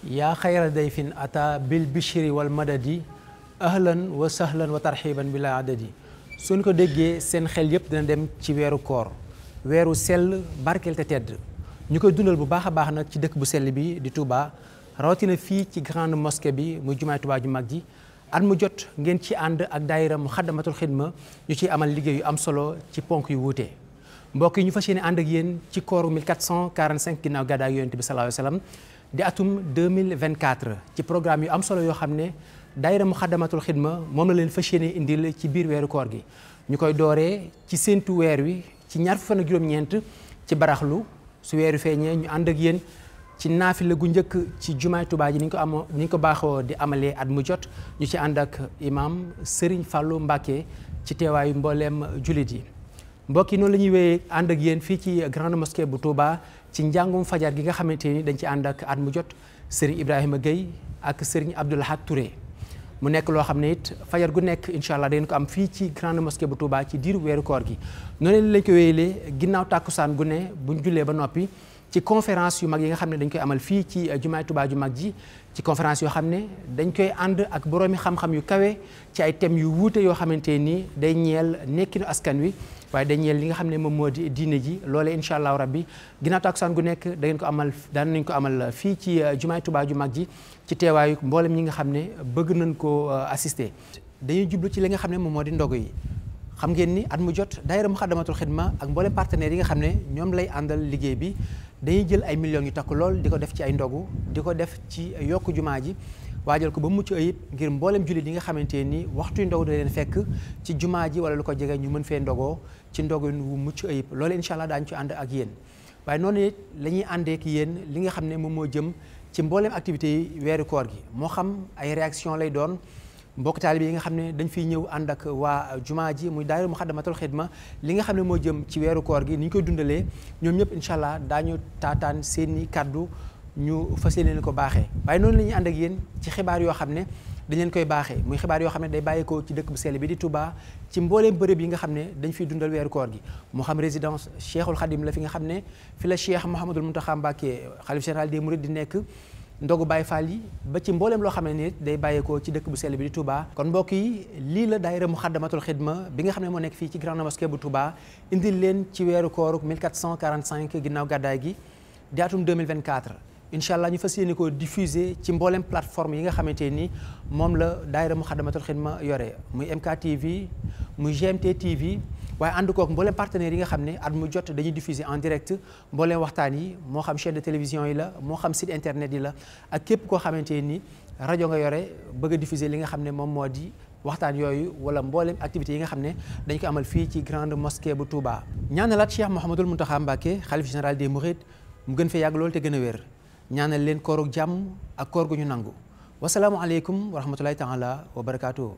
yaa xayra dayfin ata bil bishri wal madadi ahlan wa sahlan wa tarxiban bila adadi suñ ko déggee seen xel yëpp dina dem ci weeru koor weeru sell barkeel te tedd ñu koy dundal bu baax a baax nag ci dëkk bu sell bi di Touba rawatina fii ci grande mosquée bi muy jumaay Touba ju mag ji at mu jot ngeen ci ànd ak daayira Muxaddamatul Xidma ñu ciy amal liggéey yu am solo ci ponk yu wuute mbokk yi ñu fas yéene ànd ak yéen ci kooru 1445 ginnaaw gàddaay yonent bi sallallahu alayhi wa sallam di atum 2024 ci programme yu am solo yoo xam ne daayira Muxaddamatul Xidma moom la leen fas yéene indil ci biir weeru koor gi ñu koy dooree ci séentu weer wi ci ñaar fukk ak juróom-ñeent ci baraxlu su weeru feeñee ñu ànd ak yéen ci naafila gu njëkk ci jumaay Tuubaa ji ni ñu ko baaxoo di amalee at mu jot ñu ci ànd ak imam Serigne Fallou Mbacké ci teewaayu mbooleem jullit yi mbokk yi noonu la ñuy wéyee ànd ak yéen fii ci grande mosquée bu Touba ci njàngum fajar gi nga xamante ni dañ ci ànd ak at mu jot Serigne Ibrahima Gueye ak Serigne Abdou Lahad Touré mu nekk loo xam ne it fajar gu nekk incha allah dañ ko am fii ci grande mosquée bu Touba ci diiru weeru koor gi noonu lañ ko wéyalee ginnaaw tàkkusaan gu ne buñ jullee ba noppi ci conférence yu mag yi nga xam ne dañ koy amal fii ci jumaay Touba ju mag ji ci conférence yoo xam ne dañ koy ànd ak boroomi xam-xam yu kawe ci ay thèmes yu wuute yoo xamante ni day ñeel nekkinu askan wi waaye day ñeel li nga xam ne moom moo di diine ji loolee incha allahu rabbi ginnaaw tàkkusaan gu nekk daan nañ ko amal fii ci jumaay Touba ju mag ji ci teewaayu mboolem ñi nga xam ne bëgg nañ ko assister. dañuy jublu ci li nga xam ne moom moo di ndogu yi xam ngeen ni at mu jot daayira Muxaddamatul Xidma ak mboolem partenaires yi nga xam ne ñoom lay àndal liggéey bi dañuy jël ay millions yu takku lool di ko def ci ay ndogu di ko def ci yokku jumaa ji waajal ko ba mucc ayib ngir mboolem jullit yi nga xamante ni waxtuy ndogu da leen fekk ci jumaa ji wala lu ko jege ñu mën fee ndogoo ci ndogu wu mucc ayib loolu incha allah daañu ci ànd ak yéen waaye noonu it la ñuy àndee ak yéen li nga xam ne moom moo jëm ci mboolem activités yi weeru koor gi moo xam ay réaction lay doon mbokk taalibe yi nga xam ne dañ fiy ñëw ànd ak waa jumaa ji muy daayira Muxaddamatul Xidma li nga xam ne moo jëm ci weeru koor gi ni ñu koy dundalee ñoom ñëpp incha allah daañu taataan seeni kàddu ñu fas yéene leen ko baaxee waaye noonu la ñuy ànd ak yéen ci xibaar yoo xam ne dañ leen koy baaxee muy xibaar yoo xam ne day bàyyeekoo ci dëkk bu sell bi di Touba ci mbooleem bërëb yi nga xam ne dañ fiy dundal weeru koor gi moo xam résidence Cheikhul Khadim la fi nga xam ne fi la Cheikh Mouhamadoul Mountakha Mbacké xalif général des Mourides di nekk ndogu Baye Fall yi ba ci mbooleem loo xam ne nit day bàyyeekoo ci dëkk bu sell bi di Touba kon mbokk yi lii la daayira Muxaddamatul Xidma bi nga xam ne moo nekk fii ci grande mosquée bu Touba indil leen ci weeru kooru 1445 ginnaaw gàddaay gi di atum 2024 incha allah ñu fas yéene ko diffuser ci mbooleem plateforme yi nga xamante ni moom la daayira Muxaddamatul Xidma yore muy MKTV muy GMT TV waaye ànd kook mbooleem partenaires yi nga xam ne at mu jot dañuy diffuser en direct mbooleem waxtaan yi moo xam chaîne de télévision yi la moo xam site internet yi la ak képp koo xamante ni rajo nga yore bëgg a diffuser li nga xam ne moom moo di waxtaan yooyu wala mbooleem activités yi nga xam ne dañ ko amal fii ci grande mosquée bu Touba. ñaanalaat Cheikh Mouhamadoul Mountakha Mbacké xalif général des Mourides mu gën fee yàgg loolu te gën a wér ñaanal leen koorug jàmm ak koor gu ñu nangu wasalaamualeykum wa rahmatulahi taala wa barakaatuhu.